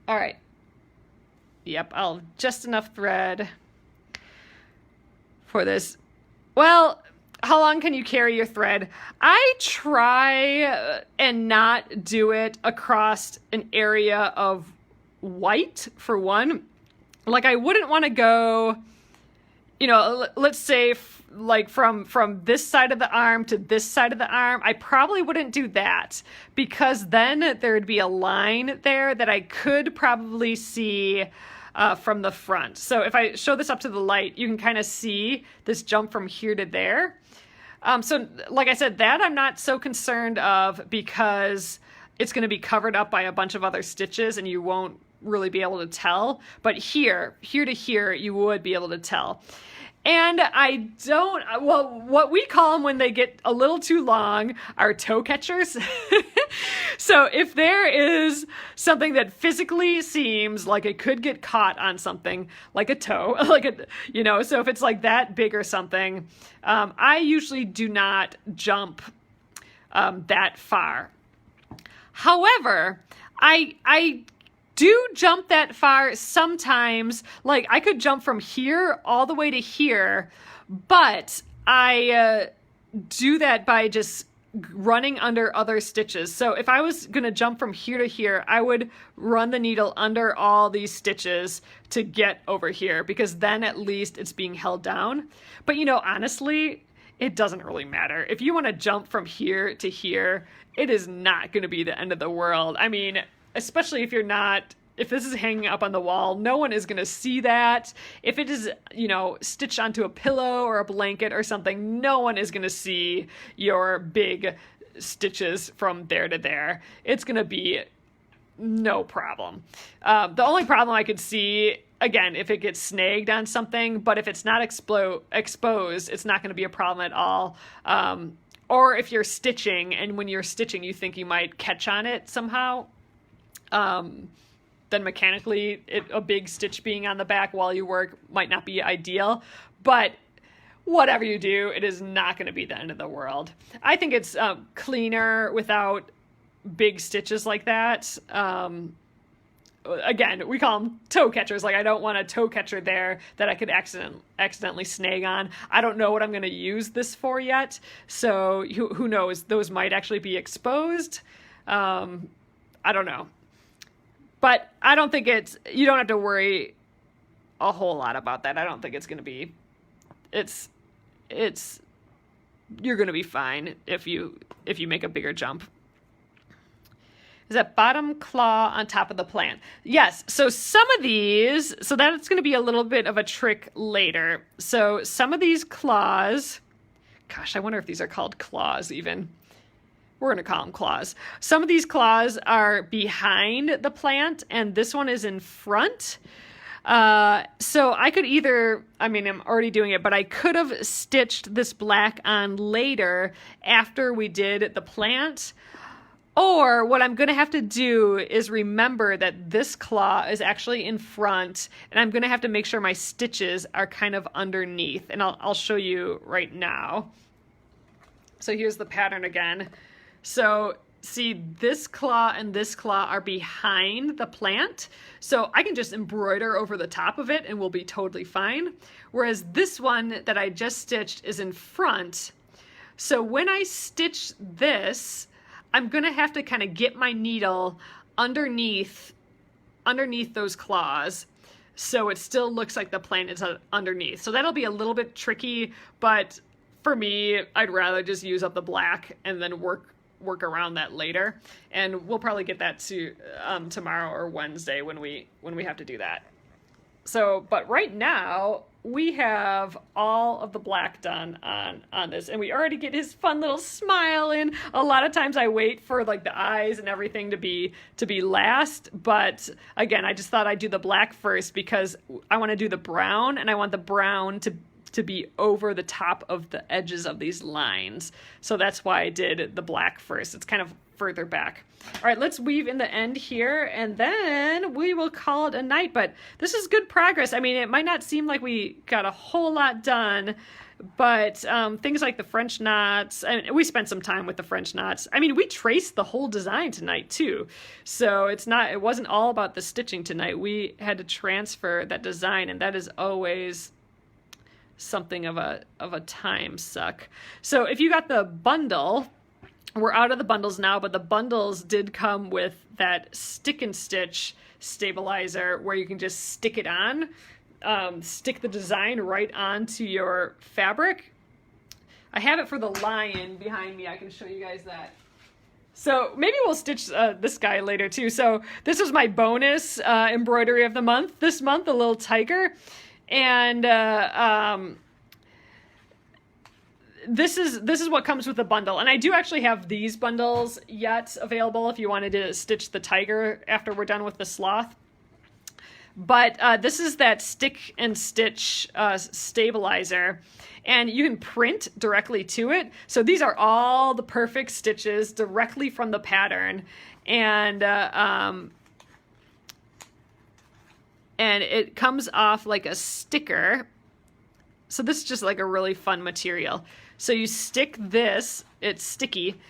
All right. Yep, I'll have just enough thread for this. Well, how long can you carry your thread? I try and not do it across an area of white, for one. Like, I wouldn't want to go, you know, let's say like from this side of the arm to this side of the arm. I probably wouldn't do that, because then there'd be a line there that I could probably see from the front. So if I show this up to the light, you can kind of see this jump from here to there. So like I said, that I'm not so concerned of, because it's going to be covered up by a bunch of other stitches and you won't really be able to tell. But here to here, you would be able to tell. And I don't, well, what we call them when they get a little too long are toe catchers. So if there is something that physically seems like it could get caught on something, like a toe, like a, you know, so if it's like that big or something, I usually do not jump that far. However, I do jump that far sometimes. Like, I could jump from here all the way to here, but I do that by just running under other stitches. So if I was going to jump from here to here, I would run the needle under all these stitches to get over here, because then at least it's being held down. But, you know, honestly, it doesn't really matter. If you want to jump from here to here, it is not going to be the end of the world. I mean, especially if this is hanging up on the wall, no one is going to see that. If it is, you know, stitched onto a pillow or a blanket or something, no one is going to see your big stitches from there to there. It's going to be no problem. The only problem I could see, again, if it gets snagged on something, but if it's not exposed, it's not going to be a problem at all. Or if you're stitching, and when you're stitching, you think you might catch on it somehow, then mechanically a big stitch being on the back while you work might not be ideal. But whatever you do, it is not going to be the end of the world. I think it's cleaner without big stitches like that. Again, we call them toe catchers. Like, I don't want a toe catcher there that I could accidentally snag on. I don't know what I'm going to use this for yet. So who knows? Those might actually be exposed. I don't know. But I don't think you don't have to worry a whole lot about that. I don't think it's going to be, you're going to be fine if you make a bigger jump. Is that bottom claw on top of the plant? Yes. So some of these, so that's going to be a little bit of a trick later. So some of these claws, gosh, I wonder if these are called claws even. We're going to call them claws. Some of these claws are behind the plant, and this one is in front. So I could either, I mean, I'm already doing it, but I could have stitched this black on later after we did the plant. Or what I'm going to have to do is remember that this claw is actually in front, and I'm going to have to make sure my stitches are kind of underneath. And I'll show you right now. So here's the pattern again. So see, this claw and this claw are behind the plant. So I can just embroider over the top of it and we'll be totally fine. Whereas this one that I just stitched is in front. So when I stitch this, I'm going to have to kind of get my needle underneath those claws, so it still looks like the plant is underneath. So that'll be a little bit tricky, but for me, I'd rather just use up the black and then work around that later. And we'll probably get that to tomorrow or Wednesday when we have to do that. So, but right now we have all of the black done on this, and we already get his fun little smile in. A lot of times I wait for like the eyes and everything to be last, but again, I just thought I'd do the black first because I want to do the brown, and I want the brown to be over the top of the edges of these lines. So that's why I did the black first. It's kind of further back. All right, let's weave in the end here, and then we will call it a night. But this is good progress. I mean, it might not seem like we got a whole lot done, but things like the French knots, and we spent some time with the French knots. I mean, we traced the whole design tonight too. So it wasn't all about the stitching tonight. We had to transfer that design, and that is always something of a time suck. So if you got the bundle, we're out of the bundles now, but the bundles did come with that stick and stitch stabilizer where you can just stick it on, stick the design right onto your fabric. I have it for the lion behind me. I can show you guys that. So maybe we'll stitch this guy later too. So this was my bonus embroidery of the month this month, a little tiger. And this is what comes with the bundle. And I do actually have these bundles yet available if you wanted to stitch the tiger after we're done with the sloth. But this is that stick and stitch stabilizer, and you can print directly to it. So these are all the perfect stitches directly from the pattern, and it comes off like a sticker. So this is just like a really fun material. So you stick this, it's sticky.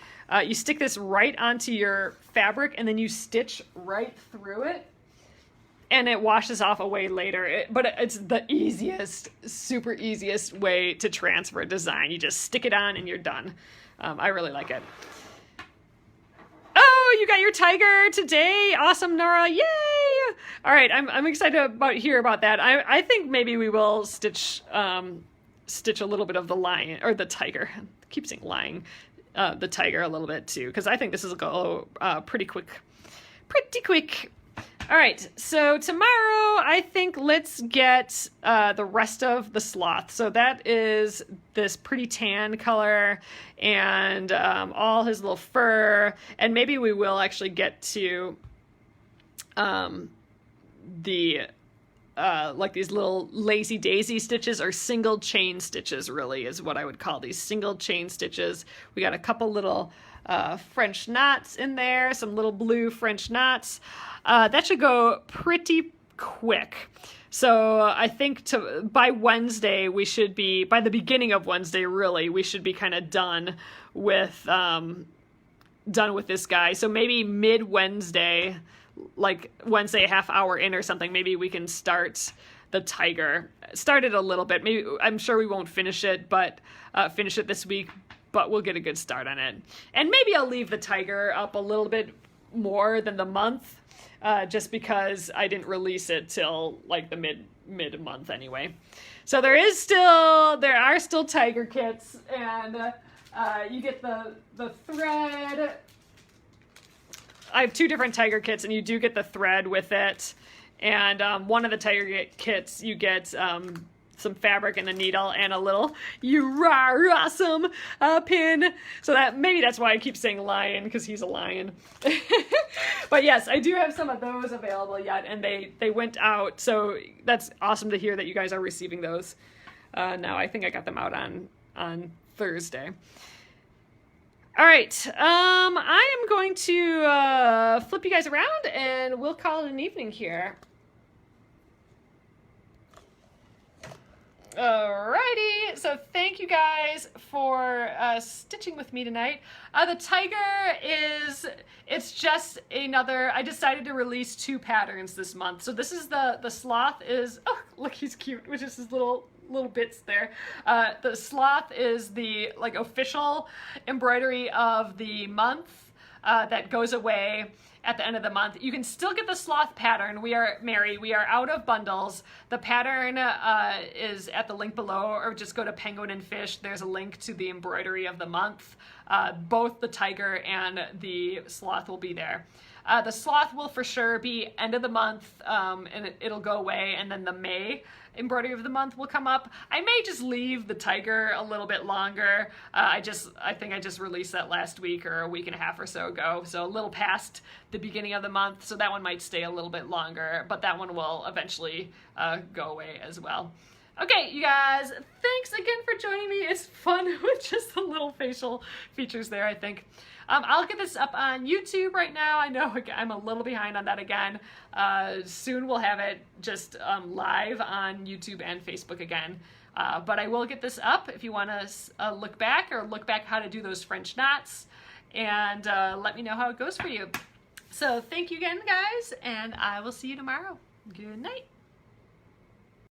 You stick this right onto your fabric, and then you stitch right through it. And it washes off away later, but it's the easiest, super easiest way to transfer a design. You just stick it on and you're done. I really like it. Oh, you got your tiger today. Awesome, Nora. Yay. All right. I'm excited about hear about that. I think maybe we will stitch a little bit of the lion or the tiger. I keep saying lying. The tiger a little bit too, because I think this is go pretty quick. Pretty quick. All right, so tomorrow I think let's get the rest of the sloth. So that is this pretty tan color and all his little fur. And maybe we will actually get to the like these little lazy daisy stitches, or single chain stitches really is what I would call these, single chain stitches. We got a couple little French knots in there, some little blue French knots. That should go pretty quick. So I think by Wednesday, we should be, by the beginning of Wednesday, really, we should be kind of done with this guy. So maybe mid-Wednesday, like Wednesday, half hour in or something, maybe we can start the tiger. Start it a little bit. Maybe, I'm sure we won't finish it, but finish it this week, but we'll get a good start on it. And maybe I'll leave the tiger up a little bit more than the month, just because I didn't release it till like the mid-month anyway. So there are still tiger kits, and you get the thread. I have 2 different tiger kits, and you do get the thread with it. And one of the tiger kits, you get some fabric and a needle and a little "you are awesome" pin. So that's why I keep saying lion, because he's a lion. But yes, I do have some of those available yet, and they went out. So that's awesome to hear that you guys are receiving those now. I think I got them out on Thursday. All right, I am going to flip you guys around, and we'll call it an evening here. Alrighty, so thank you guys for stitching with me tonight. The tiger it's just another, I decided to release 2 patterns this month. So this is the sloth is, oh, look, he's cute, which is his little bits there. The sloth is the like official embroidery of the month that goes away at the end of the month. You can still get the sloth pattern. We are out of bundles. The pattern is at the link below, or just go to Penguin and Fish. There's a link to the embroidery of the month. Both the tiger and the sloth will be there. The sloth will for sure be end of the month, and it'll go away, and then the May embroidery of the month will come up. I may just leave the tiger a little bit longer. I think I just released that last week or a week and a half or so ago, so a little past the beginning of the month, so that one might stay a little bit longer, but that one will eventually go away as well. Okay, you guys, thanks again for joining me. It's fun with just the little facial features there, I think. I'll get this up on YouTube right now. I know I'm a little behind on that again. Soon we'll have it just live on YouTube and Facebook again. But I will get this up if you want to look back how to do those French knots, and let me know how it goes for you. So thank you again, guys, and I will see you tomorrow. Good night.